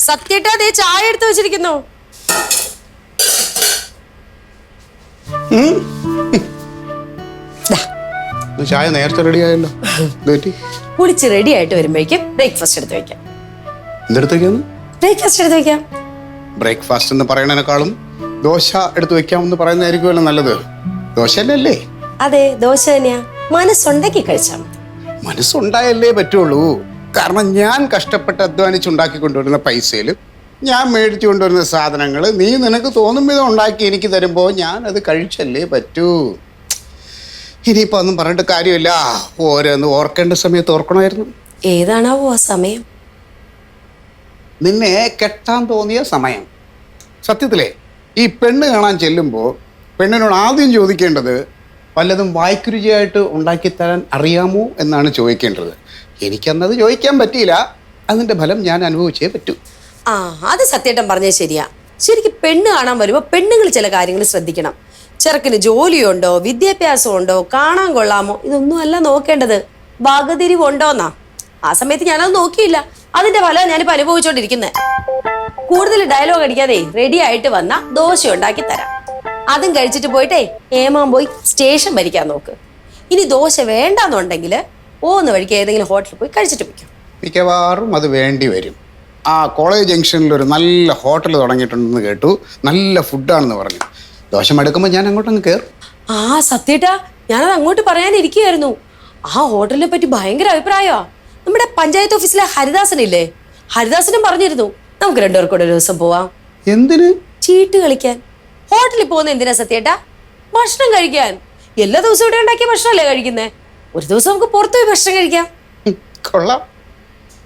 സത്യേട്ടാ ദേ ചായ എടുത്തു വെച്ചിരിക്കുന്നു. ചായ നേരത്തെ റെഡി ആയല്ലോ. കുളിച്ച് റെഡി ആയിട്ട് വരുമ്പോഴേക്കും ബ്രേക്ക്ഫാസ്റ്റ് എടുത്ത് വെക്കാം. എന്തെടുത്തേക്കാന്ന്? ബ്രേക്ക്ഫാസ്റ്റ് എടുത്ത് വെക്കാം. ബ്രേക്ക്ഫാസ്റ്റ് എന്ന് പറയണേക്കാളും ദോശ എടുത്ത് വെക്കാമെന്ന് പറയുന്നതായിരിക്കുമല്ലോ നല്ലത്. ദോശയല്ലേ? അതെ, ദോശ തന്നെയാ. മനസ്സുണ്ടാക്കി കഴിച്ചാൽ മതി. മനസ്സുണ്ടായല്ലേ പറ്റുള്ളൂ. കാരണം ഞാൻ കഷ്ടപ്പെട്ട് അധ്വാനിച്ചുണ്ടാക്കി കൊണ്ടുവരുന്ന പൈസയിൽ ഞാൻ മേടിച്ചു കൊണ്ടുവരുന്ന സാധനങ്ങൾ നീ നിനക്ക് തോന്നും വിധം ഉണ്ടാക്കി എനിക്ക് തരുമ്പോൾ ഞാൻ അത് കഴിച്ചല്ലേ പറ്റൂ. ഇനിയിപ്പോൾ ഒന്നും പറഞ്ഞിട്ട് കാര്യമില്ല. ഓരോന്ന് ഓർക്കേണ്ട സമയത്ത് ഓർക്കണമായിരുന്നു. ഏതാണാവോ ആ സമയം? നിന്നെ കെട്ടാൻ തോന്നിയ സമയം. സത്യത്തിലേ ഈ പെണ്ണ് കാണാൻ ചെല്ലുമ്പോൾ പെണ്ണിനോട് ആദ്യം ചോദിക്കേണ്ടത് വല്ലതും വായ്ക്കുരുചിയായിട്ട് ഉണ്ടാക്കിത്തരാൻ അറിയാമോ എന്നാണ് ചോദിക്കേണ്ടത്. എനിക്കന്നത് ചോദിക്കാൻ പറ്റിയില്ല. അതിൻ്റെ ഫലം ഞാൻ അനുഭവിച്ചേ പറ്റൂ. ആ, അത് സത്യേട്ടൻ പറഞ്ഞത് ശരിയാ. ശരിക്കും പെണ്ണ് കാണാൻ വരുമ്പോൾ പെണ്ണുങ്ങൾ ചില കാര്യങ്ങൾ ശ്രദ്ധിക്കണം. ചെറുക്കിന് ജോലിയുണ്ടോ, വിദ്യാഭ്യാസം ഉണ്ടോ, കാണാൻ കൊള്ളാമോ, ഇതൊന്നും അല്ല നോക്കേണ്ടത്. വകതിരിവുണ്ടോന്നാ. ആ സമയത്ത് ഞാനത് നോക്കിയില്ല. അതിന്റെ ഫലം ഞാനിപ്പോൾ അനുഭവിച്ചോണ്ടിരിക്കുന്നത്. കൂടുതൽ ഡയലോഗ് അടിക്കാതെ റെഡി ആയിട്ട് വന്ന ദോശ ഉണ്ടാക്കി തരാം. അതും കഴിച്ചിട്ട് പോയിട്ടേ ഏമാൻ പോയി സ്റ്റേഷൻ ഭരിക്കാൻ നോക്ക്. ഇനി ദോശ വേണ്ടാന്നുണ്ടെങ്കിൽ പോകുന്ന വഴിക്ക് ഏതെങ്കിലും ഹോട്ടലിൽ പോയി കഴിച്ചിട്ട് വയ്ക്കും. മിക്കവാറും അത് വേണ്ടി വരും. ആ കോളേജ് ജംഗ്ഷനിൽ ഒരു നല്ല ഹോട്ടൽ തുടങ്ങിയിട്ടുണ്ടെന്ന് കേട്ടു. നല്ല ഫുഡാണെന്ന് പറഞ്ഞു. ദോശ മടുക്കുമ്പോൾ ഞാൻ അങ്ങോട്ടങ്ങ് കയറും. ആ സത്യേട്ടാ, ഞാനത് അങ്ങോട്ട് പറയാനിരിക്കുകയായിരുന്നു. ആ ഹോട്ടലിനെ പറ്റി ഭയങ്കര അഭിപ്രായമാ. നമ്മുടെ പഞ്ചായത്ത് ഓഫീസിലെ ഹരിദാസനില്ലേ, ഹരിദാസനും പറഞ്ഞിരുന്നു നമുക്ക് രണ്ടുപേർക്കൂടെ ഒരു ദിവസം പോവാം. എന്തിന്? ചീട്ട് കളിക്കാൻ. ഹോട്ടലിൽ പോകുന്ന എന്തിനാ സത്യേട്ടാ? ഭക്ഷണം കഴിക്കാൻ. എല്ലാ ദിവസവും ഇവിടെ ഉണ്ടാക്കിയ ഭക്ഷണമല്ലേ കഴിക്കുന്നേ. ഒരു ദിവസം നമുക്ക് പുറത്തു പോയി ഭക്ഷണം കഴിക്കാം. കൊള്ളാം.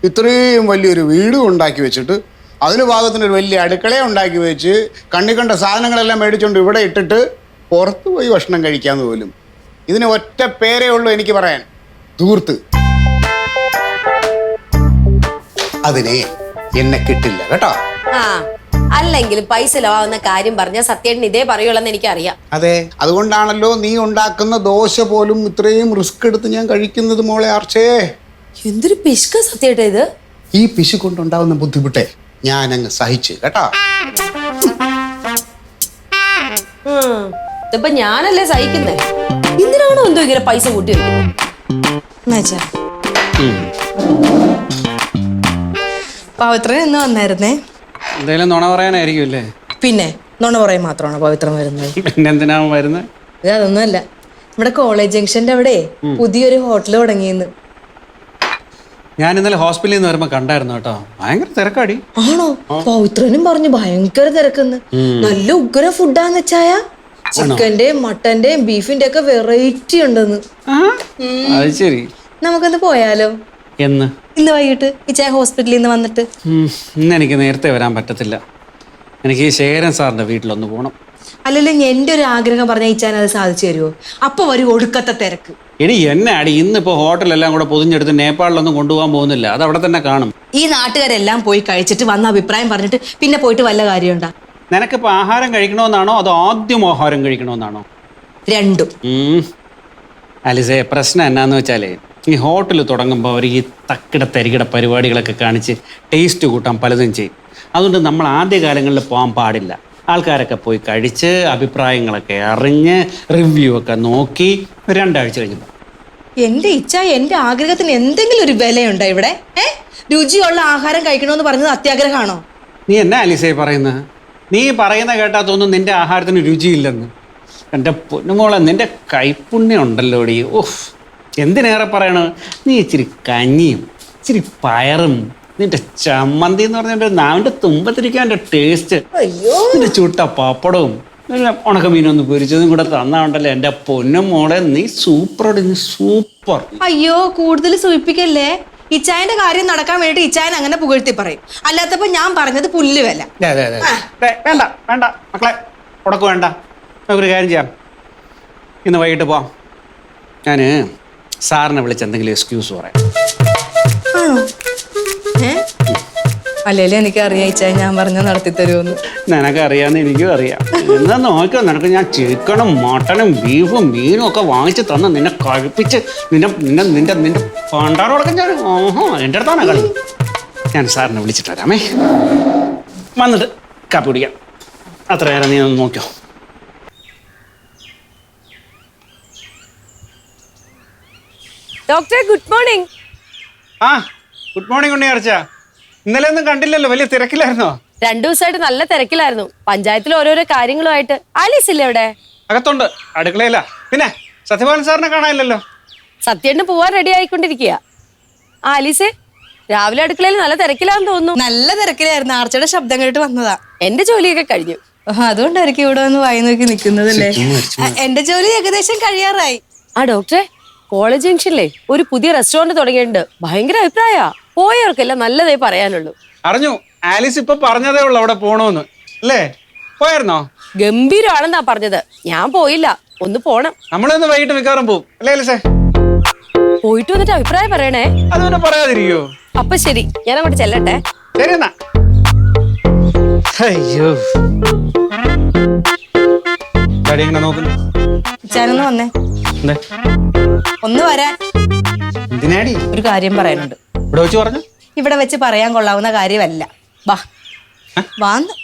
ഇത്രയും വലിയൊരു വീട് ഉണ്ടാക്കി വെച്ചിട്ട് അതിന് ഭാഗത്തിനൊരു വലിയ അടുക്കള ഉണ്ടാക്കി വെച്ച് കണ്ണി കണ്ട സാധനങ്ങളെല്ലാം മേടിച്ചുകൊണ്ട് ഇവിടെ ഇട്ടിട്ട് പുറത്തു പോയി ഭക്ഷണം കഴിക്കാന്ന് പോലും. ഇതിന് ഒറ്റ പേരേ ഉള്ളൂ എനിക്ക് പറയാൻ: ധൂർത്ത്. അതിനെ എന്നെ കിട്ടില്ല കേട്ടോ. ആ, അല്ലെങ്കിൽ പൈസ ലവാവുന്ന കാര്യം പറഞ്ഞാൽ സത്യേട്ടൻ ഇതേ പറയുള്ളെന്ന് എനിക്കറിയാം. അതെ, അതുകൊണ്ടാണല്ലോ നീ ഉണ്ടാക്കുന്ന ദോശ പോലും ഇത്രയും റിസ്ക് എടുത്ത് ഞാൻ കഴിക്കുന്നത് മോളെ ആർച്ചേ. എന്തൊരു പിശുക്ക സത്യേട്ടാ ഇത്. ഈ പിശു കൊണ്ടുണ്ടാവുന്ന ബുദ്ധിമുട്ടേ ഞാൻ അങ്ങ് സഹിച്ചു കേട്ടോ. ഇതിപ്പോ ഞാനല്ലേ സഹിക്കുന്നേ. എന്തിനാണോ എന്തോ ഇങ്ങനെ പൈസ കൂട്ടി വെക്കുന്നത്? പവിത്രൻ എന്ന് വന്നായിരുന്നേ. എന്തായാലും നുണ പറയാനായിരിക്കും അല്ലേ? പിന്നെ നുണ പറയാൻ മാത്രമാണോ പവിത്രൻ വരുന്നത്? പിന്നെ എന്തിനാ വരുന്നത്? അതൊന്നുമല്ല, നമ്മുടെ കോളേജ് ജംഗ്ഷന്റെ അവിടെ പുതിയൊരു ഹോട്ടൽ തുടങ്ങിയെന്ന്. ഞാൻ ഇന്നലെ ഹോസ്പിറ്റലിൽ നിന്ന് വരുമ്പോ കണ്ടായിരുന്നു കേട്ടോ. ഭയങ്കര തിരക്കാടി. ആണോ? പവിത്രനും പറഞ്ഞു ഭയങ്കര തിരക്കെന്ന്. നല്ല ഉഗ്ര ഫുഡാന്ന് വെച്ചായ ചിക്കന്റെയും മട്ടന്റെയും ബീഫിന്റെ ഒക്കെ വെറൈറ്റി ഉണ്ടെന്ന്. അത് ശരി. നമുക്കൊന്ന് പോയാലോ? എന്ന്? ഇന്ന് വൈകിട്ട് ഇച്ചായ ഹോസ്പിറ്റലിൽ നിന്ന് വന്നിട്ട്. ഇന്ന് എനിക്ക് നേരത്തെ വരാൻ പറ്റത്തില്ല. എനിക്ക് ശേഖരൻ സാറിന്റെ വീട്ടിലൊന്ന് പോകണം. അല്ലല്ലോ, എന്റെ ഒരു ആഗ്രഹം പറഞ്ഞ ഇച്ചാൻ അത് സാധിച്ചു തരുമോ? അപ്പൊ ഒരു ഒടുക്കത്തെ തിരക്ക്. എടി എന്നെ അടി, ഇന്നിപ്പോ ഹോട്ടലെല്ലാം കൂടെ പൊതിഞ്ഞെടുത്ത് നേപ്പാളിലൊന്നും കൊണ്ടുപോകാൻ പോകുന്നില്ല. അത് അവിടെ തന്നെ കാണും. ഈ നാട്ടുകാരെല്ലാം പോയി കഴിച്ചിട്ട് വന്ന അഭിപ്രായം പറഞ്ഞിട്ട് പിന്നെ പോയിട്ട് വല്ല കാര്യമുണ്ടാ? നിനക്കിപ്പോ ആഹാരം കഴിക്കണമെന്നാണോ അതോ ആദ്യം ആഹാരം കഴിക്കണമെന്നാണോ? രണ്ടും. അലിസേ, പ്രശ്നം എന്നാന്ന് വെച്ചാലേ ഈ ഹോട്ടൽ തുടങ്ങുമ്പോൾ അവർ ഈ തക്കിട തരികിട പരിപാടികളൊക്കെ കാണിച്ച് ടേസ്റ്റ് കൂട്ടാൻ പലതും ചെയ്യും. അതുകൊണ്ട് നമ്മൾ ആദ്യകാലങ്ങളിൽ പോകാൻ പാടില്ല. ആൾക്കാരൊക്കെ പോയി കഴിച്ച് അഭിപ്രായങ്ങളൊക്കെ അറിഞ്ഞ് റിവ്യൂ ഒക്കെ നോക്കി 2 ആഴ്ച കഴിഞ്ഞു. എന്റെ ഇച്ഛ, എന്റെ ആഗ്രഹത്തിന് എന്തെങ്കിലും ഒരു വിലയുണ്ടോ ഇവിടെ? രുചിയുള്ള ആഹാരം കഴിക്കണമെന്ന് പറഞ്ഞത് അത്യാഗ്രഹമാണോ? നീ എന്നാ അലിസേ പറയുന്നത്? നീ പറയുന്ന കേട്ടാ തോന്നുന്നു നിന്റെ ആഹാരത്തിന് രുചിയില്ലെന്ന്. എൻ്റെ പൊന്നുമോളെ, നിന്റെ കൈപ്പുണ്യം ഉണ്ടല്ലോടി. ഓഹ്, എന്തിനേറെ പറയണത്. നീ ഇച്ചിരി കഞ്ഞിയും ഇച്ചിരി പയറും നിന്റെ ചമ്മന്തി എന്ന് പറഞ്ഞ നാവിൻ്റെ തുമ്പത്തിരിക്കാൻ ടേസ്റ്റ്, നിന്റെ ചുട്ട പപ്പടവും ഉണക്കമീനൊന്ന് പൊരിച്ചതും കൂടെ തന്നാണ്ടല്ലോ എൻ്റെ പൊന്നും മോളെ. നീ സൂപ്പറോട്, നീ സൂപ്പർ. അയ്യോ, കൂടുതൽ സൂചിപ്പിക്കല്ലേ. ഇച്ചായന്റെ കാര്യം നടക്കാൻ വേണ്ടിട്ട് ഇച്ചായൻ അങ്ങനെ പുകഴ്ത്തി പറയും. അല്ലാത്തപ്പോ ഞാൻ പറഞ്ഞത് പുല്ല് വില. വേണ്ട വേണ്ട മക്കളെ, ഉടക്ക് വേണ്ട. നമുക്കൊരു കാര്യം ചെയ്യാം, ഇന്ന് വൈകിട്ട് പോവാം. ഞാൻ സാറിനെ വിളിച്ച് എന്തെങ്കിലും എക്സ്ക്യൂസ് പറയാം. അല്ലേലും എനിക്കറിയാം ഇച്ചായ ഞാൻ പറഞ്ഞ നടത്തി തരുമെന്ന്. നിനക്കറിയാന്ന് എനിക്കും അറിയാം. എന്നാ നോക്കിയോ, നിനക്ക് ഞാൻ ചിക്കനും മട്ടനും ബീഫും മീനും ഒക്കെ വാങ്ങിച്ച് തന്ന് നിന്നെ കഴിപ്പിച്ച് നിന്റെ പണ്ടാറോടൊക്കെ ഞാൻ എൻ്റെ അടുത്താണ് കളി. ഞാൻ സാറിനെ വിളിച്ചിട്ട് വരാമേ. വന്നിട്ട് കാപ്പി കുടിക്കാം. അത്ര നേരം നീ ഒന്ന് നോക്കിയോ. ഡോക്ടറെ ഗുഡ് മോർണിംഗ്. ആ ഗുഡ് മോർണിംഗ് ഉണ്ണിയാർച്ച. ഇന്നലെ ഒന്നും കണ്ടില്ലല്ലോ, വലിയ തിരക്കിലായിരുന്നോ? 2 ദിവസമായിട്ട് നല്ല തിരക്കിലായിരുന്നു. പഞ്ചായത്തിൽ ഓരോരോ കാര്യങ്ങളുമായിട്ട്. ആലീസ് ഇല്ലേ അവിടെ? അകത്തുണ്ട്, അടുക്കളയില്ല. പിന്നെ സത്യപാലൻ സാറിനെ കാണാനില്ലല്ലോ. സത്യേട്ടന് പോവാൻ റെഡി ആയിക്കൊണ്ടിരിക്കുക. ആലീസേ, രാവിലെ അടുക്കളയിൽ നല്ല തിരക്കിലാന്ന് തോന്നുന്നു. നല്ല തിരക്കിലായിരുന്നു. ആർച്ചയുടെ ശബ്ദം കേട്ട് വന്നതാ. എന്റെ ജോലിയൊക്കെ കഴിഞ്ഞു. അതുകൊണ്ടായിരിക്കും ഇവിടെ വന്ന് വായി നോക്കി നിൽക്കുന്നതല്ലേ. എന്റെ ജോലി ഏകദേശം കഴിയാറായി. ആ ഡോക്ടറെ, കോളേജ് ജംഗ്ഷനിലെ ഒരു പുതിയ റെസ്റ്റോറന്റ് തുടങ്ങിയിട്ടുണ്ട്. ഭയങ്കര അഭിപ്രായ. പോയവർക്കെല്ലാം നല്ലതേ പറയാനുള്ളൂ. അറിഞ്ഞു, ആലീസ് ഇപ്പൊ പറഞ്ഞതേ ഉള്ളു അവിടെ പോണോന്ന്. അല്ലേ, പോയായിരുന്നോ? ഗംഭീരമാണെന്നാ പറഞ്ഞത്. ഞാൻ പോയില്ല, ഒന്ന് പോണം. നമ്മളൊന്ന് വൈകിട്ട് മിക്കവാറും പോവും. അല്ലേ ആലീസേ? പോയിട്ട് വന്നിട്ട് അഭിപ്രായം പറയണേ. അത് പിന്നെ പറയാതിരിക്കോ? അപ്പൊ ശരി, ഞാൻ അങ്ങോട്ട് ചെല്ലട്ടെ. ശരി എന്നാ. അയ്യോ, ഇങ്ങനെ നോക്കുന്നു. ഞാനൊന്ന് വന്നേ. എന്താ? ഒന്ന് വരാൻ. എന്തിനാടി? ഒരു കാര്യം പറയാനുണ്ട്. ഇവിടെ വെച്ച് പറഞ്ഞു. ഇവിടെ വെച്ച് പറയാൻ കൊള്ളാവുന്ന കാര്യമല്ല. വാ വാന്ന്.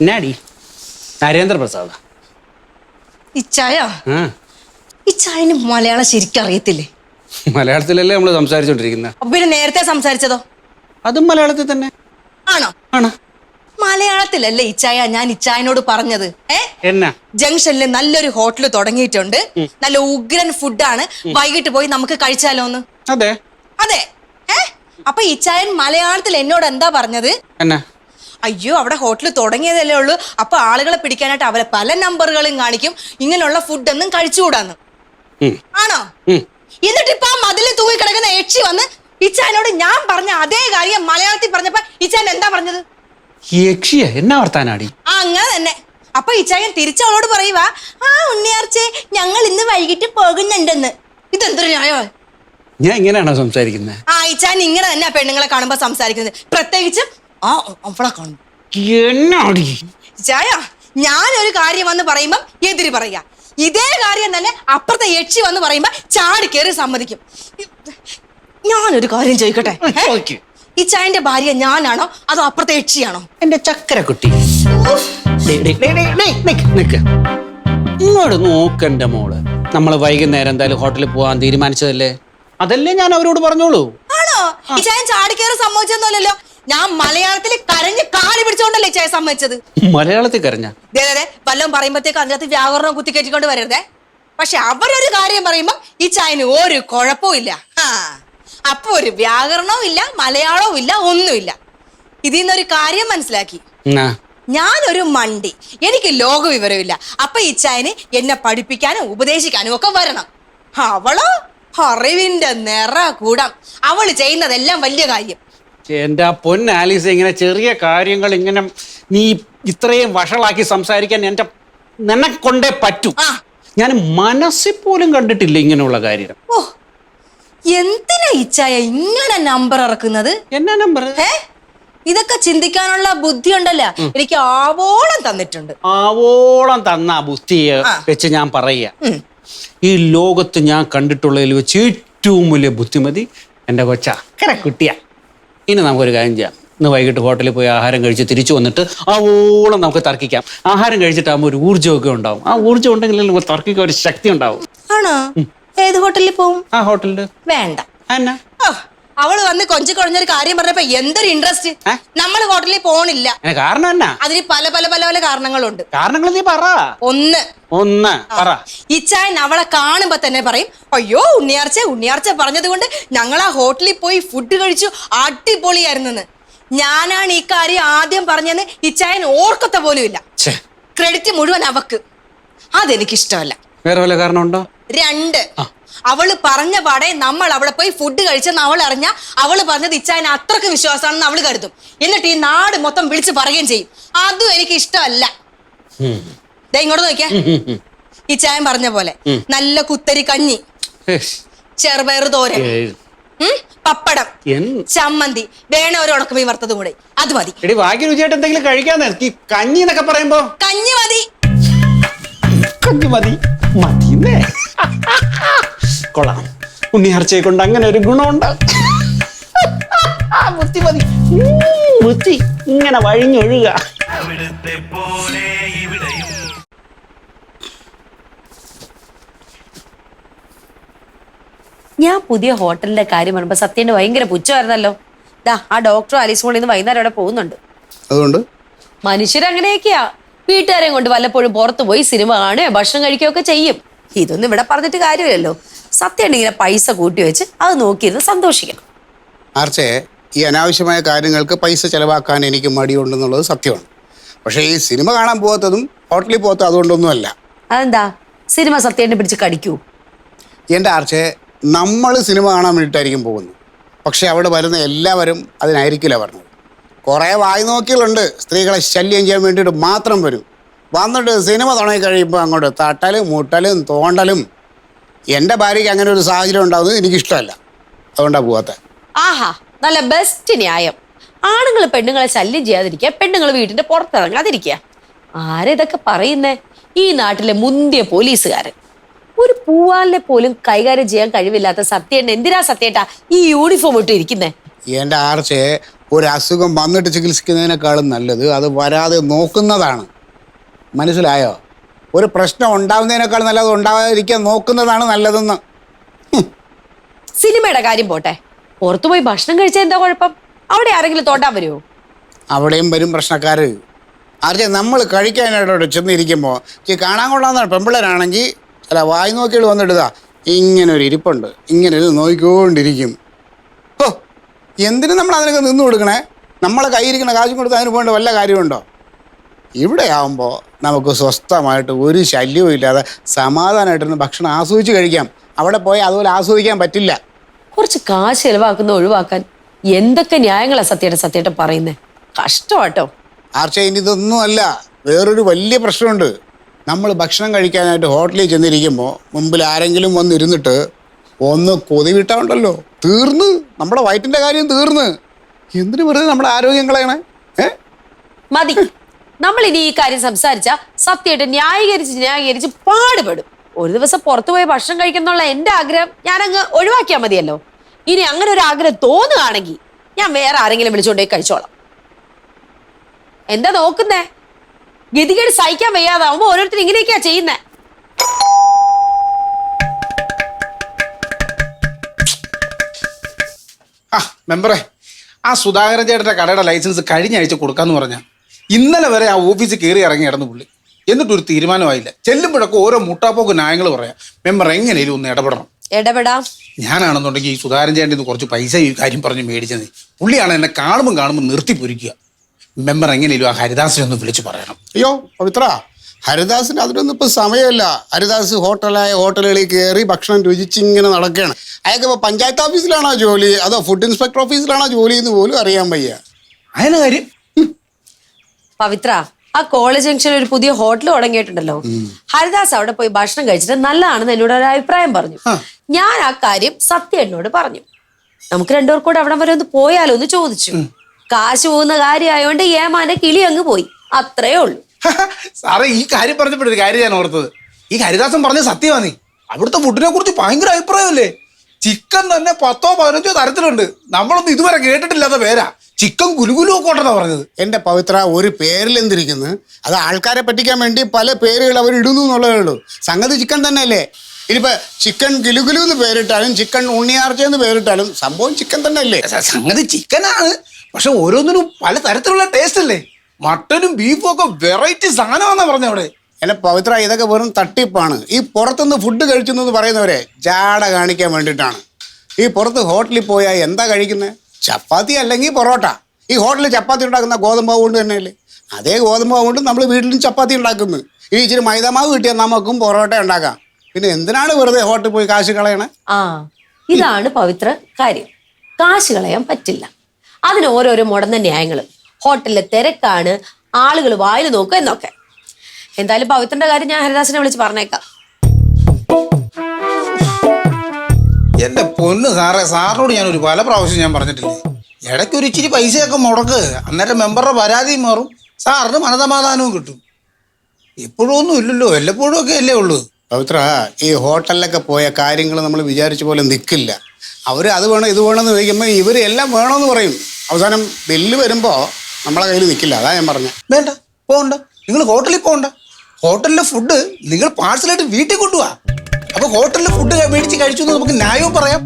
എന്നാടി? നരേന്ദ്രപ്രസാദ്. ഇച്ചായ, ഇച്ചായന് മലയാളം ശരിക്കും അറിയത്തില്ലേ? മലയാളത്തിലല്ലേ നമ്മള് സംസാരിച്ചോണ്ടിരിക്കുന്നത്. അപ്പൊ പിന്നെ നേരത്തെ സംസാരിച്ചതോ? അതും മലയാളത്തിൽ തന്നെ ആണോ? ആണ്. മലയാളത്തിലല്ലേ ഇച്ചായ ഞാൻ ഇച്ചായനോട് പറഞ്ഞത്? എന്നാ? ജംഗ്ഷനിൽ നല്ലൊരു ഹോട്ടൽ തുടങ്ങിയിട്ടുണ്ട്, നല്ല ഉഗ്രൻ ഫുഡാണ്, വൈകിട്ട് പോയി നമുക്ക് കഴിച്ചാലോന്ന്. അതെ അതെ. അപ്പൊ ഇച്ചായൻ മലയാളത്തിൽ എന്നോട് എന്താ പറഞ്ഞത്? എന്നാ? അയ്യോ, അവിടെ ഹോട്ടൽ തുടങ്ങിയതല്ലേ ഉള്ളൂ, അപ്പൊ ആളുകളെ പിടിക്കാനായിട്ട് അവരെ പല നമ്പറുകളും കാണിക്കും, ഇങ്ങനെയുള്ള ഫുഡൊന്നും കഴിച്ചുകൂടാന്ന്. ആണോ? എന്നിട്ട് ഇപ്പൊ ആ മതിലിൽ തൂങ്ങി കിടക്കുന്ന യക്ഷി വന്ന് ഇച്ചായനോട് ഞാൻ പറഞ്ഞ അതേ കാര്യം മലയാളത്തിൽ പറഞ്ഞപ്പോ ഇച്ചായൻ എന്താ പറഞ്ഞത്? യക്ഷിയ എന്നാ വർത്താനാടി? ആ, അങ്ങനെ തന്നെ. അപ്പൊ ഇച്ചായൻ തിരിച്ചവളോട് പറയുവാ, ആ ഉണ്ണിയാർച്ചേ, ഞങ്ങൾ ഇന്ന് വൈകിട്ട് പോകുന്നുണ്ടെന്ന്. ഇതെന്തൊരു ന്യായോ? ഞാൻ ഇങ്ങനെയാണോ സംസാരിക്കുന്നത്? ആ, ഇച്ചായൻ ഇങ്ങനെ തന്നെ പെണ്ണുങ്ങളെ കാണുമ്പോ സംസാരിക്കുന്നത്, പ്രത്യേകിച്ച് ആ അവളെ കാണും. എന്നാടി? ഇച്ചായ, ഞാനൊരു കാര്യം വന്ന് പറയുമ്പം എതിര് പറയാ, ഇതേ കാര്യം തന്നെ അപ്പുറത്തെ യക്ഷി വന്ന് പറയുമ്പോ ചാടി കയറി സമ്മതിക്കും. ഞാനൊരു കാര്യം ചോദിക്കട്ടെ, ഈ ചായന്റെ ഭാര്യ ഞാനാണോ അതോ അപ്പുറത്തെ യക്ഷിയാണോ? എന്റെ ചക്കരക്കുട്ടി, ഇങ്ങോട്ട് നോക്കണ്ട മോള്. നമ്മള് വൈകുന്നേരം എന്തായാലും ഹോട്ടലിൽ പോവാൻ തീരുമാനിച്ചതല്ലേ, അതല്ലേ ഞാൻ അവരോട് പറഞ്ഞോളൂ. ആണോ? ഈ ചായൻ ചാടിക്കേറി സമ്മതിച്ചൊന്നുമല്ലല്ലോ. ഞാൻ മലയാളത്തിൽ കരഞ്ഞ് കാല് പിടിച്ചോണ്ടല്ലേ ചായ സമ്മതിച്ചത്. മലയാളത്തിൽ കരഞ്ഞ വല്ലതും പറയുമ്പോഴത്തേക്ക് അതിനകത്ത് വ്യാകരണം കുത്തിക്കയറ്റിക്കൊണ്ട് വരരുതേ. പക്ഷെ അവരൊരു കാര്യം പറയുമ്പോ ഈ ചായന് ഒരു കുഴപ്പമില്ല. അപ്പൊ ഒരു വ്യാകരണവും ഇല്ല, മലയാളവും ഇല്ല, ഒന്നുമില്ല. ഇതിൽ നിന്നൊരു കാര്യം മനസ്സിലാക്കി, ഞാനൊരു മണ്ടി, എനിക്ക് ലോക വിവരമില്ല. അപ്പൊ ഈ ചായന് എന്നെ പഠിപ്പിക്കാനും ഉപദേശിക്കാനും ഒക്കെ വരണം. അവളോ അറിവിന്റെ നിറ കൂടാം, അവള് ചെയ്യുന്നതെല്ലാം വലിയ കാര്യം. എന്റെ പൊന്ന് ആലീസ്, ഇങ്ങനെ ചെറിയ കാര്യങ്ങൾ ഇങ്ങനെ നീ ഇത്രയും വഷളാക്കി സംസാരിക്കാൻ നിന്നെ കൊണ്ടേ പറ്റൂ. ഞാൻ മനസ്സിൽ പോലും കണ്ടിട്ടില്ല ഇങ്ങനെയുള്ള കാര്യം. ഓ, എന്തിനാ ഇച്ചായ ഇങ്ങനെ നമ്പർ ഇറക്കുന്നത്? എന്നാ നമ്പർ? ഇതൊക്കെ ചിന്തിക്കാനുള്ള ബുദ്ധി ഉണ്ടല്ലോ, എനിക്ക് ആവോളം തന്നിട്ടുണ്ട്. ആവോളം തന്ന ബുദ്ധിയെ വെച്ച് ഞാൻ പറയുക, ഈ ലോകത്ത് ഞാൻ കണ്ടിട്ടുള്ളതിൽ വെച്ച് ഏറ്റവും വലിയ ബുദ്ധിമതി എൻ്റെ കൊച്ചക്കര കുട്ടിയാ. ഇനി നമുക്കൊരു കാര്യം ചെയ്യാം, ഇന്ന് വൈകിട്ട് ഹോട്ടലിൽ പോയി ആഹാരം കഴിച്ച് തിരിച്ചു വന്നിട്ട് ആവോളം നമുക്ക് തർക്കിക്കാം. ആഹാരം കഴിച്ചിട്ടാകുമ്പോൾ ഒരു ഊർജ്ജമൊക്കെ ഉണ്ടാവും. ആ ഊർജ്ജം ഉണ്ടെങ്കിൽ നമുക്ക് തർക്കിക്കാൻ ഒരു ശക്തി ഉണ്ടാവും. ആണോ? ഏത് ഹോട്ടലിൽ പോവും? ആ ഹോട്ടലില്. വേണ്ട. എന്നാ? അവള് വന്ന് കൊഞ്ചി കുഴഞ്ഞൊരു കാര്യം പറഞ്ഞപ്പോ എന്തൊരു ഇൻട്രസ്റ്റ്. നമ്മൾ ഹോട്ടലിൽ പോണില്ല. കാരണം എന്നാ? അതിന് പല പല പല പല കാരണങ്ങളുണ്ട്. കാരണങ്ങൾ നീ പറ. ഒന്ന് പറ. ഇച്ചായൻ അവളെ കാണുമ്പോ തന്നെ പറയും, അയ്യോ ഉണ്ണിയാർച്ച പറഞ്ഞത് കൊണ്ട് ഞങ്ങൾ ആ ഹോട്ടലിൽ പോയി ഫുഡ് കഴിച്ചു, അടിപൊളിയായിരുന്നെന്ന്. ഞാനാണ് ഈ കാര്യം ആദ്യം പറഞ്ഞെന്ന് ഇച്ചായൻ ഓർക്കത്ത പോലും ഇല്ല. ക്രെഡിറ്റ് മുഴുവൻ അവക്ക്. അതെനിക്കിഷ്ടമല്ല. വേറെ വല്ല കാരണമുണ്ടോ? 2, അവള് പറഞ്ഞ പാടെ നമ്മൾ അവിടെ പോയി ഫുഡ് കഴിച്ചെന്ന് അവൾ അറിഞ്ഞ അവള് പറഞ്ഞത് ഇച്ചായന് അത്രക്ക് വിശ്വാസമാണെന്ന് അവള് കരുതും. എന്നിട്ട് ഈ നാട് മൊത്തം വിളിച്ച് പറയുകയും ചെയ്യും. അതും എനിക്ക് ഇഷ്ടമല്ല. ഇങ്ങോട്ട് നോക്കിയാ, ഇച്ചായൻ പറഞ്ഞ പോലെ നല്ല കുത്തരി കഞ്ഞി, ചെറുപയർ തോരൻ, പപ്പടം, ചമ്മന്തി, വേണ ഒരു ഉണക്കമീൻ വറുത്തതും കൂടെ, അത് മതി. ഭാഗ്യ രുചിയായിട്ട് എന്തെങ്കിലും കഴിക്കാൻ കഞ്ഞി എന്നൊക്കെ പറയുമ്പോ കഞ്ഞി മതി. കഞ്ഞി മതി. കൊള്ളാം. ഉണ്ണിയാർച്ചയെ കൊണ്ട് അങ്ങനെ ഒരു ഗുണമുണ്ട്. ബുദ്ധി മതി, ബുദ്ധി ഇങ്ങനെ വഴിഞ്ഞൊഴുക. ഞാൻ പുതിയ ഹോട്ടലിന്റെ കാര്യം പറയുമ്പോ സത്യന്റെ ഭയങ്കര പുച്ഛമായിരുന്നല്ലോ. ആ ഡോക്ടർ ആലീസ് മോളിൽ നിന്ന് വൈകുന്നേരം അവിടെ പോകുന്നുണ്ട്. അതുകൊണ്ട് മനുഷ്യരങ്ങനെയൊക്കെയാ. വീട്ടുകാരെയും കൊണ്ട് വല്ലപ്പോഴും പുറത്തു പോയി സിനിമ കാണുകയോ ഭക്ഷണം കഴിക്കുകയൊക്കെ ചെയ്യും. ഇതൊന്നും ഇവിടെ പറഞ്ഞിട്ട് കാര്യമില്ലല്ലോ. സത്യം ഇങ്ങനെ പൈസ കൂട്ടി വെച്ച് അത് നോക്കിയിരുന്ന് സന്തോഷിക്കണം. ആർച്ചേ, ഈ അനാവശ്യമായ കാര്യങ്ങൾക്ക് പൈസ ചെലവാക്കാൻ എനിക്ക് മടിയുണ്ടെന്നുള്ളത് സത്യമാണ്. പക്ഷേ ഈ സിനിമ കാണാൻ പോകാത്തതും ഹോട്ടലിൽ പോകാത്തതും അതുകൊണ്ടൊന്നുമല്ല. അതെന്താ? സിനിമ സത്യേനെ പിടിച്ച് കടിക്കൂ? എൻ്റെ ആർച്ചേ, നമ്മൾ സിനിമ കാണാൻ വേണ്ടിയിട്ടായിരിക്കും പോകുന്നത്. പക്ഷെ അവിടെ വരുന്ന എല്ലാവരും അതിനായിരിക്കില്ല പറഞ്ഞത്. കുറേ വായി നോക്കികളുണ്ട്, സ്ത്രീകളെ ശല്യം ചെയ്യാൻ വേണ്ടിയിട്ട് മാത്രം വരും. വന്നിട്ട് സിനിമ തുടങ്ങി കഴിയുമ്പോൾ അങ്ങോട്ട് തട്ടലും മുട്ടലും തോണ്ടലും. എൻ്റെ ഭാര്യയ്ക്ക് അങ്ങനെ ഒരു സാഹചര്യം ഉണ്ടാകുന്നത് എനിക്കിഷ്ടമല്ല. അതുകൊണ്ടാണ് പോകാത്ത. ആഹാ, നല്ല ബെസ്റ്റ് ന്യായം. ആണുങ്ങൾ പെണ്ണുങ്ങളെ ശല്യം ചെയ്യാതിരിക്കുക, പെണ്ണുങ്ങൾ വീട്ടിന്റെ പുറത്തിറങ്ങാതിരിക്കുക. ആരിതൊക്കെ പറയുന്നേ? ഈ നാട്ടിലെ മുന്തിയ പോലീസുകാരൻ. ഒരു പൂവാലിനെ പോലും കൈകാര്യം ചെയ്യാൻ കഴിവില്ലാത്ത സത്യേട്ടൻ എന്തിനാ സത്യേട്ടാ ഈ യൂണിഫോം ഇട്ട് ഇരിക്കുന്നേ? എൻ്റെ ആർച്ചേ, ഒരു അസുഖം വന്നിട്ട് ചികിത്സിക്കുന്നതിനേക്കാളും നല്ലത് അത് വരാതെ നോക്കുന്നതാണ്. മനസ്സിലായോ? ഒരു പ്രശ്നം ഉണ്ടാവുന്നതിനേക്കാൾ നല്ലത് ഉണ്ടാകാതിരിക്കാൻ നോക്കുന്നതാണ് നല്ലതെന്ന്. സിനിമയുടെ കാര്യം പോട്ടെ, പുറത്തുപോയി ഭക്ഷണം കഴിച്ചാൽ എന്താ കുഴപ്പം? അവിടെ ആരെങ്കിലും തോണ്ടാൻ വരുമോ? അവിടെയും വരും പ്രശ്നക്കാർ. ആർച്ചേ, നമ്മൾ കഴിക്കാനായിട്ട് ചെന്നിരിക്കുമ്പോൾ കാണാൻ കൊള്ളാവുന്ന പെമ്പിള്ളേരാണെങ്കിൽ ചില വായി നോക്കികൾ വന്നിടുക, ഇങ്ങനെ ഒരു ഇരിപ്പുണ്ട്, ഇങ്ങനെ ഒരു നോക്കിക്കൊണ്ടിരിക്കും. ഓ, എന്തിനും നമ്മൾ അതിനൊക്കെ നിന്ന് കൊടുക്കണേ? നമ്മളെ കയ്യിരിക്കുന്ന കാശും കൊടുത്ത് അതിന് പോകേണ്ട വല്ല കാര്യമുണ്ടോ? ഇവിടെ ആകുമ്പോൾ നമുക്ക് സ്വസ്ഥമായിട്ട് ഒരു ശല്യവും ഇല്ലാതെ സമാധാനമായിട്ടൊന്ന് ഭക്ഷണം ആസ്വദിച്ച് കഴിക്കാം. അവിടെ പോയാൽ അതുപോലെ ആസ്വദിക്കാൻ പറ്റില്ല. കുറച്ച് കാശ് ചെലവാക്കുന്ന ഒഴിവാക്കാൻ എന്തൊക്കെ ന്യായങ്ങളാ സത്യേട്ടൻ പറയുന്നേ? കഷ്ടമാട്ടോ. ആർച്ചേ, ഇനി ഇതൊന്നും അല്ല, വേറൊരു വലിയ പ്രശ്നമുണ്ട്. നമ്മൾ ഭക്ഷണം കഴിക്കാനായിട്ട് ഹോട്ടലിൽ ചെന്നിരിക്കുമ്പോൾ മുമ്പിൽ ആരെങ്കിലും വന്നിരുന്നിട്ട് ഒന്ന് കൊതി വിട്ടാണ്ടല്ലോ, തീർന്ന് നമ്മുടെ വയറ്റിൻ്റെ കാര്യം തീർന്ന്. എന്തിനു വെറുതെ നമ്മുടെ ആരോഗ്യം കളയണേ? മതി. നമ്മൾ ഇനി ഈ കാര്യം സംസാരിച്ച സത്യേട്ടൻ ന്യായീകരിച്ച് പാടുപെടും. ഒരു ദിവസം പുറത്തുപോയി ഭക്ഷണം കഴിക്കുന്നുള്ള എന്റെ ആഗ്രഹം ഞാൻ അങ്ങ് ഒഴിവാക്കിയാൽ മതിയല്ലോ. ഇനി അങ്ങനെ ഒരു ആഗ്രഹം തോന്നുകയാണെങ്കിൽ ഞാൻ വേറെ ആരെങ്കിലും വിളിച്ചുകൊണ്ടേ കഴിച്ചോളാം. എന്താ നോക്കുന്നേ? ഗതികേട് സഹിക്കാൻ വയ്യാതാവുമ്പോ ഓരോരുത്തർ ഇങ്ങനെയൊക്കെയാ ചെയ്യുന്നേ. മെമ്പറെ, ആ സുധാകരൻ ചേട്ടൻ്റെ കടയുടെ ലൈസൻസ് കഴിഞ്ഞ ആഴ്ച കൊടുക്കാന്ന് പറഞ്ഞാൽ ഇന്നലെ വരെ ആ ഓഫീസിൽ കയറി ഇറങ്ങി കിടന്നു പുള്ളി. എന്നിട്ടൊരു തീരുമാനമായില്ല. ചെല്ലുമ്പോഴൊക്കെ ഓരോ മുട്ടാപ്പോക്ക് ന്യായങ്ങൾ പറയാം. മെമ്പർ എങ്ങനെയും ഒന്ന് ഇടപെടണം. ഇടപെടാം. ഞാനാണെന്നുണ്ടെങ്കിൽ ഈ സുധാകരൻ ചേട്ടൻ കുറച്ച് പൈസ ഈ കാര്യം പറഞ്ഞ് മേടിച്ചത്. പുള്ളിയാണ് എന്നെ കാണുമ്പോൾ നിർത്തി പൊരിക്കുക. മെമ്പർ എങ്ങനെയും ആ ഹരിദാസിനെ ഒന്ന് വിളിച്ച് പറയണം. അയ്യോ പവിത്ര, ഹരിദാസിന് അതിനൊന്നും ഇപ്പം സമയമല്ല. ഹരിദാസ് ഹോട്ടലുകളിൽ കയറി ഭക്ഷണം രുചിച്ചിങ്ങനെ നടക്കുകയാണ്. അയാൾക്ക് ഇപ്പോൾ പഞ്ചായത്ത് ഓഫീസിലാണോ ജോലി അതോ ഫുഡ് ഇൻസ്പെക്ടർ ഓഫീസിലാണോ ജോലി എന്ന് പോലും അറിയാൻ വയ്യ. അതിന് കാര്യം പവിത്ര, ആ കോളേജ് ജംഗ്ഷനിൽ ഒരു പുതിയ ഹോട്ടൽ തുടങ്ങിയിട്ടുണ്ടല്ലോ. ഹരിദാസ് അവിടെ പോയി ഭക്ഷണം കഴിച്ചിട്ട് നല്ലതാണെന്ന് എന്നോട് ഒരു അഭിപ്രായം പറഞ്ഞു. ഞാൻ ആ കാര്യം സത്യേട്ടനോട് പറഞ്ഞു. നമുക്ക് രണ്ടുപേർ കൂടെ അവിടെ വരെ ഒന്ന് പോയാലോ എന്ന് ചോദിച്ചു. കാശ് പോകുന്ന കാര്യമായോണ്ട് ഏമാന്റെ കിളി അങ്ങ് പോയി, അത്രേ ഉള്ളൂ. സാറേ, ഈ കാര്യം പറഞ്ഞപ്പോഴൊരു കാര്യം ഞാൻ ഓർത്തത്. ഈ ഹരിദാസൻ പറഞ്ഞ സത്യമാണ്. അവിടുത്തെ ഫുഡിനെ കുറിച്ച് ഭയങ്കര അഭിപ്രായമല്ലേ? ചിക്കൻ തന്നെ 10ഓ 15ഓ തരത്തിലുണ്ട്. നമ്മളൊന്നും ഇതുവരെ കേട്ടിട്ടില്ലാത്ത പേരാ. ചിക്കൻ ഗുലുഗുലു ഒക്കെ ഉണ്ടെന്നാ പറഞ്ഞത്. എൻ്റെ പവിത്ര, ഒരു പേരിൽ എന്തിരിക്കുന്നു? അത് ആൾക്കാരെ പറ്റിക്കാൻ വേണ്ടി പല പേരുകൾ അവർ ഇടുന്നു എന്നുള്ളതേ ഉള്ളൂ. സംഗതി ചിക്കൻ തന്നെ അല്ലേ? ഇനിയിപ്പോൾ ചിക്കൻ ഗുലുഗുലു എന്ന് പേരിട്ടാലും ചിക്കൻ ഉണ്ണിയാർച്ച എന്ന് പേരിട്ടാലും സംഭവം ചിക്കൻ തന്നെ അല്ലേ? സംഗതി ചിക്കനാണ്, പക്ഷെ ഓരോന്നിനും പല തരത്തിലുള്ള ടേസ്റ്റ് അല്ലേ? മട്ടനും ബീഫും ഒക്കെ വെറൈറ്റി സാധനമാണെന്നാ പറഞ്ഞ അവിടെ. എൻ്റെ പവിത്ര, ഇതൊക്കെ വെറും തട്ടിപ്പാണ്. ഈ പുറത്തുനിന്ന് ഫുഡ് കഴിച്ചു എന്ന് പറയുന്നവരെ ജാട കാണിക്കാൻ വേണ്ടിയിട്ടാണ്. ഈ പുറത്ത് ഹോട്ടലിൽ പോയാൽ എന്താ കഴിക്കുന്നത്? ചപ്പാത്തി അല്ലെങ്കിൽ പൊറോട്ട. ഈ ഹോട്ടലിൽ ചപ്പാത്തി ഉണ്ടാക്കുന്ന ഗോതമ്പാവ് കൊണ്ട് തന്നെയല്ലേ? അതേ ഗോതമ്പാവ് കൊണ്ട് നമ്മൾ വീട്ടിലും ചപ്പാത്തി ഉണ്ടാക്കുന്നു. ഈ ഇച്ചിരി മൈദമാവ് കിട്ടിയാൽ നമുക്കും പൊറോട്ട ഉണ്ടാക്കാം. പിന്നെ എന്തിനാണ് വെറുതെ ഹോട്ടലിൽ പോയി കാശ് കളയണേ? ഇതാണ് പവിത്ര കാര്യം. കാശ് കളയാൻ പറ്റില്ല. അതിന് ഓരോരോ മുടന്ന ന്യായങ്ങൾ. ഹോട്ടലിലെ തിരക്കാണ്, ആളുകൾ വായിൽ നോക്കുക എന്നൊക്കെ. എന്തായാലും പവിത്രന്റെ കാര്യം ഞാൻ ഹരിദാസിനെ വിളിച്ച് പറഞ്ഞേക്കാം. എന്റെ പൊന്ന് സാറേ, സാറിനോട് ഞാനൊരു പല പ്രാവശ്യം ഞാൻ പറഞ്ഞിട്ടില്ലേ, ഇടയ്ക്ക് ഒരു ഇച്ചിരി പൈസയൊക്കെ മുടക്ക്. അന്നേരം മെമ്പറുടെ പരാതിയും മാറും, സാറിന് മനസമാധാനവും കിട്ടും. എപ്പോഴും ഒന്നും ഇല്ലല്ലോ, വല്ലപ്പോഴും ഒക്കെ അല്ലേ ഉള്ളൂ. പവിത്ര, ഈ ഹോട്ടലിലൊക്കെ പോയ കാര്യങ്ങൾ നമ്മൾ വിചാരിച്ച പോലെ നിൽക്കില്ല. അവർ അത് വേണം ഇത് വേണമെന്ന് ചോദിക്കുമ്പോൾ ഇവർ എല്ലാം വേണമെന്ന് പറയും. അവസാനം ബില്ല് വരുമ്പോൾ നമ്മളെ കയ്യിൽ നിൽക്കില്ല. അതാ ഞാൻ പറഞ്ഞത്. വേണ്ട, പോകണ്ട. നിങ്ങൾ ഹോട്ടലിൽ പോകണ്ട. ഹോട്ടലിലെ ഫുഡ് നിങ്ങൾ പാഴ്സലായിട്ട് വീട്ടിൽ കൊണ്ടുപോവാ. അപ്പൊ ഹോട്ടലിലെ ഫുഡ് മേടിച്ച് കഴിച്ചു എന്ന് നമുക്ക് ന്യായവും പറയാം.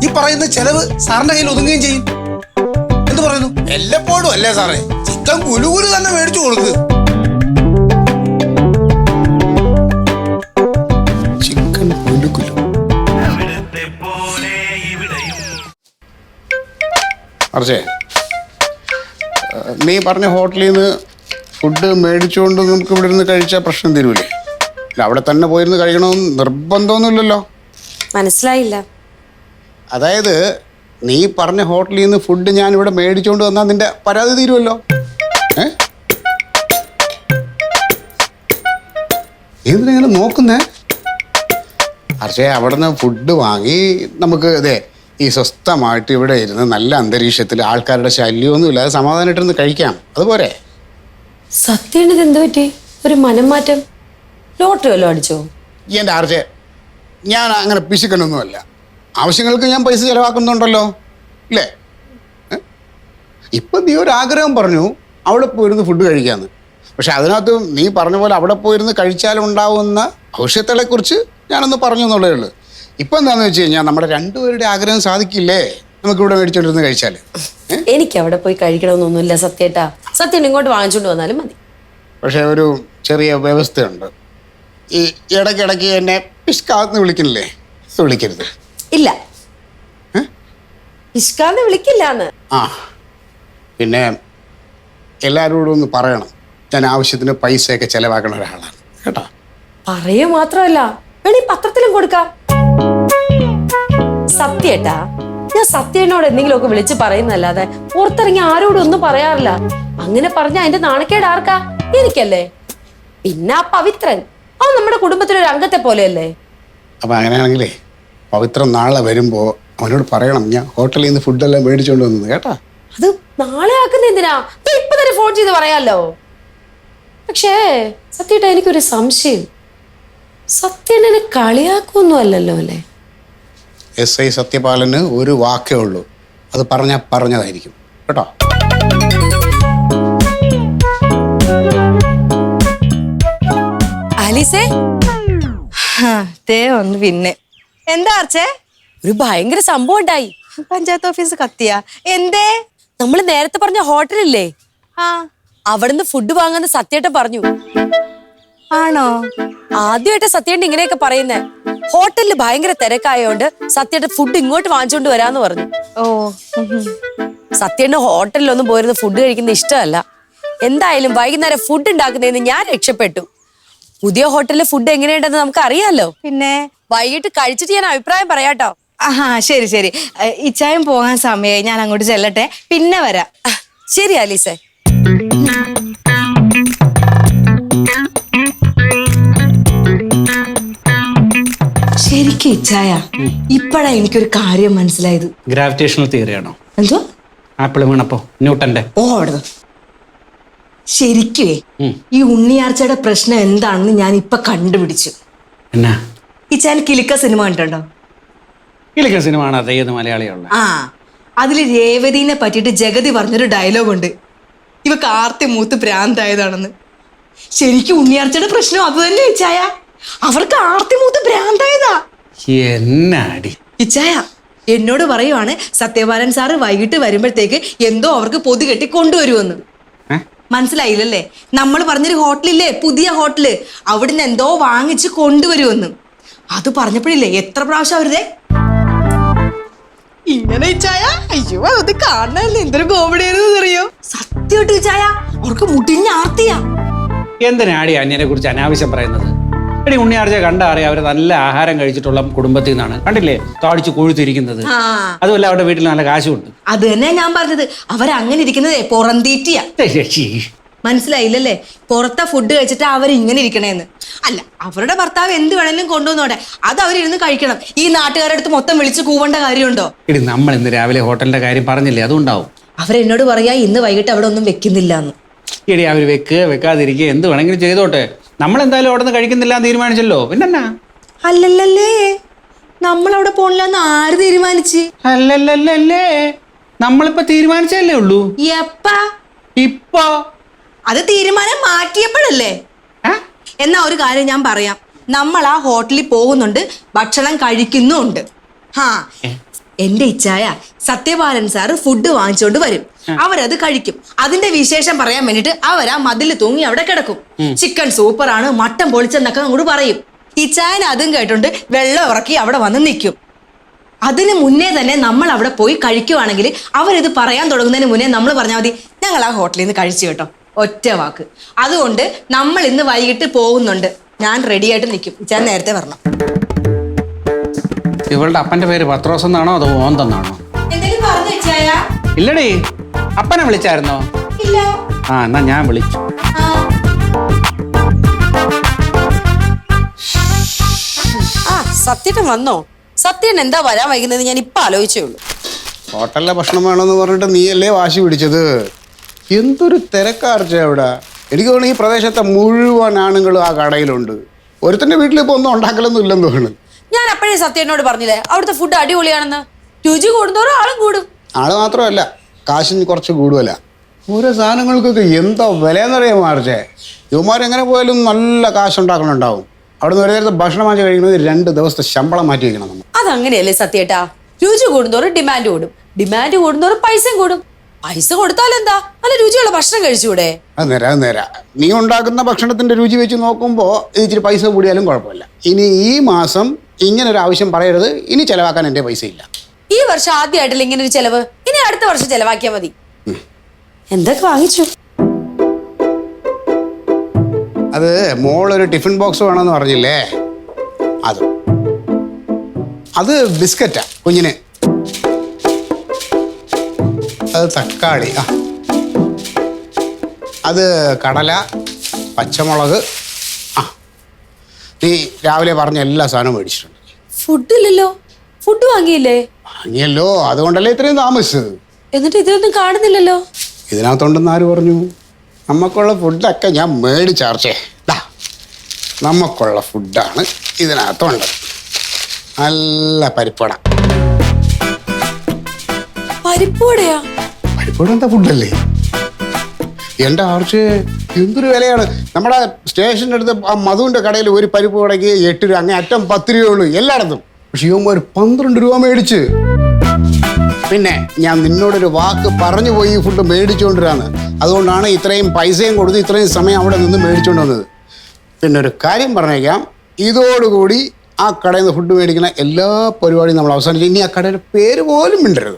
ഈ പറയുന്ന ചെലവ് സാറിന്റെ കയ്യിൽ ഒതുങ്ങുകയും ചെയ്യും. എന്ത് പറയുന്നു? എല്ലപ്പോഴും അല്ലേ സാറേ, ചിക്കൻ കുലുകുലു തന്നെ മേടിച്ചു കൊടുക്ക്. ചിക്കൻ കുലുകുലു. അർച്ചേ, നീ പറഞ്ഞ ഹോട്ടലിൽ നിന്ന് ഫുഡ് മേടിച്ചുകൊണ്ട് നമുക്ക് ഇവിടെ നിന്ന് കഴിച്ചാൽ പ്രശ്നം തരൂലേ? അവിടെ തന്നെ പോയിരുന്ന് കഴിക്കണമെന്ന് നിർബന്ധമൊന്നുമില്ലല്ലോ. മനസ്സിലായില്ല. അതായത് നീ പറഞ്ഞ ഹോട്ടലിൽ നിന്ന് ഫുഡ് ഞാൻ ഇവിടെ മേടിച്ചുകൊണ്ട് വന്നാൽ നിന്റെ പരാതി തീരുമല്ലോ. എന്തിനാ നോക്കുന്നേ? അർച്ചേ, അവിടെ നിന്ന് ഫുഡ് വാങ്ങി നമുക്ക് ഈ സ്വസ്ഥമായിട്ട് ഇവിടെ ഇരുന്ന് നല്ല അന്തരീക്ഷത്തിൽ ആൾക്കാരുടെ ശല്യമൊന്നുമില്ലാതെ സമാധാനമായിട്ടിരുന്ന് കഴിക്കാം. അതുപോലെ സത്യം എന്ത് പറ്റി? ഒരു മനം മാറ്റം? ലോട്ടറി വല്ലതും അടിച്ചോ? എൻ്റെ ആർച്ചേ, ഞാൻ അങ്ങനെ പിശുക്കനൊന്നുമല്ല. ആവശ്യങ്ങൾക്ക് ഞാൻ പൈസ ചിലവാക്കുന്നുണ്ടല്ലോ, ഇല്ലേ? ഇപ്പം നീ ഒരു ആഗ്രഹം പറഞ്ഞു അവിടെ പോയിരുന്ന് ഫുഡ് കഴിക്കാമെന്ന്. പക്ഷെ അതിനകത്ത് നീ പറഞ്ഞ പോലെ അവിടെ പോയിരുന്ന് കഴിച്ചാലുണ്ടാവുന്ന ഭവിഷ്യത്തുകളെക്കുറിച്ച് ഞാനൊന്ന് പറഞ്ഞു എന്നുള്ളതേ ഉള്ളൂ. ഇപ്പം എന്താണെന്ന് വെച്ച് കഴിഞ്ഞാൽ നമ്മുടെ രണ്ടുപേരുടെ ആഗ്രഹം സാധിക്കില്ലേ നമുക്കിവിടെ മേടിച്ചോണ്ടിരുന്ന് കഴിച്ചാൽ? എനിക്ക് അവിടെ പോയി കഴിക്കണമെന്നൊന്നുമില്ല സത്യേട്ടാ. സത്യം ഇങ്ങോട്ട് വാങ്ങിച്ചോണ്ട് വന്നാലും മതി. പക്ഷെ ഒരു ചെറിയ വ്യവസ്ഥയുണ്ട്. ഈ ഇടയ്ക്കിടയ്ക്ക് എന്നെ പിഷ്കാന്ന് വിളിക്കണില്ലേ, വിളിക്കരുത്. ഇല്ല, ഇഷ്കാന്ന് വിളിക്കില്ലാന്ന്. ആ, പിന്നെ എല്ലാവരോടും ഒന്ന് പറയണം, ഞാൻ ആവശ്യത്തിന് പൈസയൊക്കെ ചിലവാക്കണ ഒരാളാണ് കേട്ടോ. പറയുക മാത്രമല്ല, വേണി പത്രത്തിലും കൊടുക്കാം. സത്യേട്ടാ, ഞാൻ സത്യേനോട് എന്തെങ്കിലുമൊക്കെ വിളിച്ച് പറയുന്നല്ലാതെ പുറത്തിറങ്ങി ആരോടും ഒന്നും പറയാറില്ല. അങ്ങനെ പറഞ്ഞ അതിന്റെ നാണക്കേട് ആർക്കാ? എനിക്കല്ലേ. പിന്നെ ആ പവിത്രൻ, അവൻ നമ്മുടെ കുടുംബത്തിലൊരു അംഗത്തെ പോലെയല്ലേ. അപ്പം അങ്ങനെയാണെങ്കിലേ പവിത്രൻ നാളെ വരുമ്പോൾ അവനോട് പറയണം ഞാൻ ഹോട്ടലിൽ നിന്ന് ഫുഡെല്ലാം മേടിച്ചുകൊണ്ട് വന്നത് കേട്ടാ. അത് നാളെ ആക്കുന്ന എന്തിനാ? ഇപ്പൊ തന്നെ ഫോൺ ചെയ്ത് പറയാലോ. പക്ഷേ സത്യേട്ടാ, എനിക്കൊരു സംശയം. സത്യനെ കളിയാക്കൊന്നും അല്ലല്ലോ അല്ലേ? SI സത്യപാലന് ഒരു വാക്കേ ഉള്ളൂ, അത് പറഞ്ഞതായിരിക്കും കേട്ടോ. ആലീസേ, ഒന്ന് പിന്നെ എന്താ അർച്ചേ? ഒരു ഭയങ്കര സംഭവം ഉണ്ടായി. പഞ്ചായത്ത് ഓഫീസ് കത്തിയ എന്തേ? നമ്മൾ നേരത്തെ പറഞ്ഞ ഹോട്ടലില്ലേ, ആ, അവിടുന്ന് ഫുഡ് വാങ്ങുന്ന സത്യേട്ടൻ പറഞ്ഞു. ആണോ? ആദ്യമായിട്ട് സത്യേട്ടൻ ഇങ്ങനെയൊക്കെ പറയുന്നേ. ഹോട്ടലിൽ ഭയങ്കര തിരക്കായോണ്ട് സത്യേട്ടൻ ഫുഡ് ഇങ്ങോട്ട് വാങ്ങിച്ചോണ്ട് വരാന്ന് പറഞ്ഞു. ഓ, സത്യേട്ടന് ഹോട്ടലിലൊന്നും പോയിരുന്ന് ഫുഡ് കഴിക്കുന്ന ഇഷ്ടമല്ല. എന്തായാലും വൈകുന്നേരം ഫുഡ് ഉണ്ടാക്കുന്നതിന് ഞാൻ രക്ഷപ്പെട്ടു. പുതിയ ഹോട്ടലിലെ ഫുഡ് എങ്ങനെയുണ്ടെന്ന് നമുക്ക് അറിയാലോ. പിന്നെ വൈകിട്ട് കഴിച്ചിട്ട് ഞാൻ അഭിപ്രായം പറയാട്ടോ. ആഹാ, ശരി ശരി. ഇച്ചായം പോകാൻ സമയമായി, ഞാൻ അങ്ങോട്ട് ചെല്ലട്ടെ, പിന്നെ വരാം. ശരി ആലീസേ. ശരിക്കും ഇച്ചായ, ഇപ്പഴാ എനിക്കൊരു കാര്യം മനസ്സിലായത്. ഗ്രാവിറ്റേഷണൽ തിയറിയാണോ? എന്തോ ആപ്പിൾ വീണപ്പോ ന്യൂട്ടന്റെ? ഓ, അവിടുന്ന് ശരിക്കുവേ ഈ ഉണ്ണിയാർച്ചയുടെ പ്രശ്നം എന്താണെന്ന് ഞാൻ ഇപ്പൊ കണ്ടുപിടിച്ചു. എന്നാ? ഇച്ചാൻ കിലുക്ക സിനിമ കണ്ടിട്ടുണ്ടോ? കിലുക്ക സിനിമ ആണ് ഏത് മലയാളിയുള്ള? ആ, അതില് രേവതിനെ പറ്റിയിട്ട് ജഗതി പറഞ്ഞൊരു ഡയലോഗ് ഉണ്ട്, ഇവക്ക് ആർത്തി മൂത്ത് ഭ്രാന്തായതാണെന്ന്. ശരിക്കും ഉണ്ണിയാർച്ചയുടെ പ്രശ്നം അത് തന്നെ ഇച്ചായ. അവർക്ക് ആർത്തി മൂത്ത് ഭ്രാന്തായതാ. എന്നാടി ഇച്ചായ എന്നോട് പറയുവാണ് സത്യപാലൻ സാറ് വൈകിട്ട് വരുമ്പോഴത്തേക്ക് എന്തോ അവർക്ക് പൊതി കെട്ടി കൊണ്ടുവരുമെന്ന്. മനസ്സിലായില്ലല്ലേ? നമ്മൾ പറഞ്ഞൊരു ഹോട്ടലില്ലേ, പുതിയ ഹോട്ടല്, അവിടുന്ന് എന്തോ വാങ്ങിച്ച് കൊണ്ടുവരുമെന്ന്. അത് പറഞ്ഞപ്പോഴില്ലേ എത്ര പ്രാവശ്യം അവരുടെ ഇങ്ങനെ ഇച്ചായ. അയ്യോ, അത് കാണാനല്ലേ എന്തൊരു കോമഡി ആയിരുന്നു അറിയോ? സത്യമായിട്ട് ഇച്ചായ, അവർക്ക് മുടിഞ്ഞ ആർത്തിയാ. എന്തിനാടി അന്യനെ കുറിച്ച് അനാവശ്യം പറയുന്നത്? എടി, ഉണ്ണിയാർച്ച കണ്ടറിയാം, അവര് നല്ല ആഹാരം കഴിച്ചിട്ടുള്ള കുടുംബത്തിൽ നിന്നാണ്. കണ്ടില്ലേ താടിച്ച് കൊഴുത്തിരിക്കുന്നത്? അതുമല്ല അവരുടെ വീട്ടിൽ നല്ല കാശുണ്ട്. അത് തന്നെ ഞാൻ പറഞ്ഞത്, അവരങ്ങനെ ഇരിക്കുന്നതേ പുറന്തീറ്റിയാ. മനസ്സിലായില്ലല്ലേ? പുറത്തെ ഫുഡ് കഴിച്ചിട്ട് അവരിങ്ങനെ ഇരിക്കണേന്ന്. അല്ല, അവരുടെ ഭർത്താവ് എന്ത് വേണേലും കൊണ്ടുവന്നോടെ, അത് അവരിരുന്ന് കഴിക്കണം. ഈ നാട്ടുകാരുടെ അടുത്ത് മൊത്തം വിളിച്ച് കൂവേണ്ട കാര്യമുണ്ടോ? എടി, നമ്മൾ ഇന്ന് രാവിലെ ഹോട്ടലിന്റെ കാര്യം പറഞ്ഞില്ലേ, അതുണ്ടാവും. അവരെന്നോട് പറയാ ഇന്ന് വൈകിട്ട് അവിടെ ഒന്നും വെക്കുന്നില്ല എന്ന്. എടി, അവര് വെക്കാതിരിക്കുക എന്ത് വേണമെങ്കിലും ചെയ്തോട്ടെ. നമ്മളെന്തായാലും അവിടെ നിന്ന് കഴിക്കുന്നില്ല എന്ന് തീരുമാനിച്ചല്ലോ, പിന്നെന്നാ? അല്ലല്ലല്ലേ, നമ്മൾ അവിടെ പോണില്ലെന്ന് ആര് തീരുമാനിച്ച്? അല്ലല്ലല്ലേ, നമ്മളിപ്പോ തീരുമാനിച്ചല്ലേ ഉള്ളൂ. എപ്പാ? ഇപ്പൊ അത് തീരുമാനം മാറ്റിയപ്പോഴല്ലേ? എന്നാ ഒരു കാര്യം ഞാൻ പറയാം, നമ്മൾ ആ ഹോട്ടലിൽ പോകുന്നുണ്ട്, ഭക്ഷണം കഴിക്കുന്നുണ്ട്. എന്റെ ഇച്ഛായ സത്യപാലൻ സാറ് ഫുഡ് വാങ്ങിച്ചോണ്ട് വരും, അവരത് കഴിക്കും. അതിന്റെ വിശേഷം പറയാൻ വേണ്ടിട്ട് അവരാ മതില് തൂങ്ങി അവിടെ കിടക്കും. ചിക്കൻ സൂപ്പറാണ്, മട്ടൻ പൊളിച്ചെന്നൊക്കെ അങ്ങോട്ട് പറയും. ഇച്ചായൻ അതും കേട്ടോണ്ട് വെള്ളം ഇറക്കി അവിടെ വന്ന് നിൽക്കും. അതിന് മുന്നേ തന്നെ നമ്മൾ അവിടെ പോയി കഴിക്കുവാണെങ്കിൽ അവരിത് പറയാൻ തുടങ്ങുന്നതിന് മുന്നേ നമ്മൾ പറഞ്ഞാൽ മതി, ഞങ്ങൾ ആ ഹോട്ടലിൽ നിന്ന് കഴിച്ചു കേട്ടോ, ഒറ്റ വാക്ക്. അതുകൊണ്ട് നമ്മൾ ഇന്ന് വൈകിട്ട് പോകുന്നുണ്ട്, ഞാൻ റെഡി ആയിട്ട് നിൽക്കും, ഇച്ചാൻ നേരത്തെ വരണം. ഇവളുടെ അപ്പന്റെ പേര് പത്രോസ് എന്നാണോ അതോ ഓന്തെന്നാണോ? എന്തെങ്കിലും പറഞ്ഞു ഇച്ചായ? ഇല്ലടേ, അപ്പനെ വിളിച്ചായിരുന്നോ? ഇല്ല. എന്നാ ഞാൻ വിളിച്ചു. സത്യേട്ടൻ വന്നോ? സത്യേട്ടൻ എന്താ വരാൻ വൈകുന്നത് ഞാൻ ഇപ്പൊ ആലോചിച്ചേ ഉള്ളൂ. ഹോട്ടലിലെ ഭക്ഷണം വേണമെന്ന് പറഞ്ഞിട്ട് നീയല്ലേ വാശി പിടിച്ചത്? എന്തൊരു തിരക്കാർച്ച അവിടെ. എനിക്ക് തോന്നുന്നു ഈ പ്രദേശത്തെ മുഴുവൻ ആണുങ്ങളും ആ കടയിലുണ്ട്. ഒരുത്തൻ്റെ വീട്ടിൽ ഇപ്പോൾ ഒന്നും ഉണ്ടാക്കലൊന്നും ഇല്ലെന്ന് തോന്നുന്നു. ഞാൻ അപ്പോഴേ സത്യേട്ടനോട് പറഞ്ഞില്ലേ അവിടുത്തെ ഫുഡ് അടിപൊളിയാണെന്ന്. രുചി കൂടുന്നോറും ആളും കൂടും. ആള് മാത്രമല്ല, കാശിന് കുറച്ച് കൂടുതലാ. ഓരോ സാധനങ്ങൾക്കൊക്കെ എന്താ വിലയെന്നറിയാൻ മാറിച്ചേ. യുവമാരെങ്ങനെ പോയാലും നല്ല കാശുണ്ടാക്കണുണ്ടാവും. അവിടെ നിന്ന് ഒരു നേരത്തെ ഭക്ഷണം വാങ്ങി കഴിക്കുന്നത് 2 ദിവസത്തെ ശമ്പളം മാറ്റി വയ്ക്കണം നമ്മൾ. അതങ്ങനെയല്ലേ സത്യേട്ടാ, രുചി കൂടുന്നോറും ഡിമാൻഡ് കൂടും, ഡിമാൻഡ് കൂടുന്നോറും പൈസയും കൂടും. പൈസ കൊടുത്താൽ എന്താ, നല്ല രുചിയുള്ള ഭക്ഷണം കഴിച്ചൂടെ? അത് നേരാ. നീ ഉണ്ടാക്കുന്ന ഭക്ഷണത്തിന്റെ രുചി വെച്ച് നോക്കുമ്പോൾ ഇത് ഇച്ചിരി പൈസ കൂടിയാലും കുഴപ്പമില്ല. ഇനി ഈ മാസം ഇങ്ങനെ ഒരു ആവശ്യം പറയരുത്, ഇനി ചെലവാക്കാൻ എൻ്റെ പൈസ ഇല്ല. ഈ വർഷം ആദ്യമായിട്ടില്ല ഇങ്ങനെ ഒരു ചെലവ്, ഇനി അടുത്ത വർഷം ചെലവാക്കിയാൽ മതി. എന്തൊക്കെ വാങ്ങിച്ചു? അത് മോളൊരു ടിഫിൻ ബോക്സ് വേണമെന്ന് പറഞ്ഞില്ലേ, അത് ബിസ്ക്കറ്റാ കുഞ്ഞിന്. അത് തക്കാളി, അത് കടല, പച്ചമുളക്. നീ രാവിലെ പറഞ്ഞ എല്ലാ സാധനവും മേടിച്ചിട്ടുണ്ട്. ഫുഡില്ലല്ലോ. ഫുഡ് വാങ്ങിയില്ലേ? വാങ്ങിയല്ലോ, അതുകൊണ്ടല്ലേ ഇത്രയും താമസിച്ചത്. എന്നിട്ട് ഇതിലൊന്നും കാണുന്നില്ലല്ലോ. ഇതിനകത്തുണ്ടെന്ന് ആര് പറഞ്ഞു? നമുക്കുള്ള ഫുഡൊക്കെ ഞാൻ മേടിച്ചാർച്ചേ. നമുക്കുള്ള ഫുഡാണ് ഇതിനകത്തുണ്ട്. നല്ല പരിപ്പട. പരിപ്പോടെയാ? പരിപ്പട എന്താ ഫുഡല്ലേ എൻ്റെ ആർച്ച്? എന്തൊരു വിലയാണ്. നമ്മുടെ സ്റ്റേഷൻ്റെ അടുത്ത് ആ മധുവിൻ്റെ കടയിൽ ഒരു പരിപ്പ് കടയ്ക്ക് 8 രൂപ, അങ്ങനെ അറ്റം 10 രൂപയുള്ളൂ എല്ലായിടത്തും. പക്ഷെ ഇവന്മാർ 12 രൂപ മേടിച്ച്. പിന്നെ ഞാൻ നിന്നോടൊരു വാക്ക് പറഞ്ഞു പോയി ഈ ഫുഡ് മേടിച്ചുകൊണ്ടിരാന്ന്. അതുകൊണ്ടാണ് ഇത്രയും പൈസയും കൊടുത്ത് ഇത്രയും സമയം അവിടെ നിന്ന് മേടിച്ചുകൊണ്ട് വന്നത്. പിന്നെ ഒരു കാര്യം പറഞ്ഞേക്കാം, ഇതോടുകൂടി ആ കടയിൽ നിന്ന് ഫുഡ് മേടിക്കുന്ന എല്ലാ പരിപാടിയും നമ്മൾ അവസാനിച്ച് ഇനി ആ കടയുടെ പേര് പോലും മിണ്ടരുത്.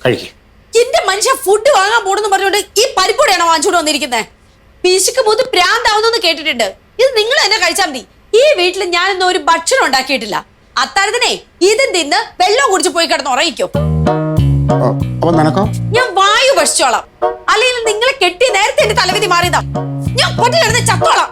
കഴിക്കും. എന്റെ മനുഷ്യ ഫുഡ് വാങ്ങാൻ പോണെന്ന് പറഞ്ഞുകൊണ്ട് ഈ പരിപ്പോടെയാണോ വാങ്ങിച്ചോണ്ട് വന്നിരിക്കുന്നത്? പിശുക്ക് മൂത്ത് പ്രാന്താവുന്നെന്ന് കേട്ടിട്ടുണ്ട്. ഇത് നിങ്ങൾ തന്നെ കഴിച്ചാൽ മതി. ഈ വീട്ടിൽ ഞാനൊന്നും ഒരു ഭക്ഷണം ഉണ്ടാക്കിയിട്ടില്ല. അത്താഴത്തിനെ ഇതും തിന്ന് വെള്ളം കുടിച്ച് പോയി കിടന്ന് ഉറങ്ങിക്കോ. അപ്പൊ നിനക്കോ? ഞാൻ വായു ഭക്ഷിച്ചോളാം. അല്ലെങ്കിൽ നിങ്ങളെ കെട്ടി നേരത്തെ എന്റെ തലവിധി മാറിയതാ. ഞാൻ പൊട്ടി കിടന്ന് ചത്തോളാം.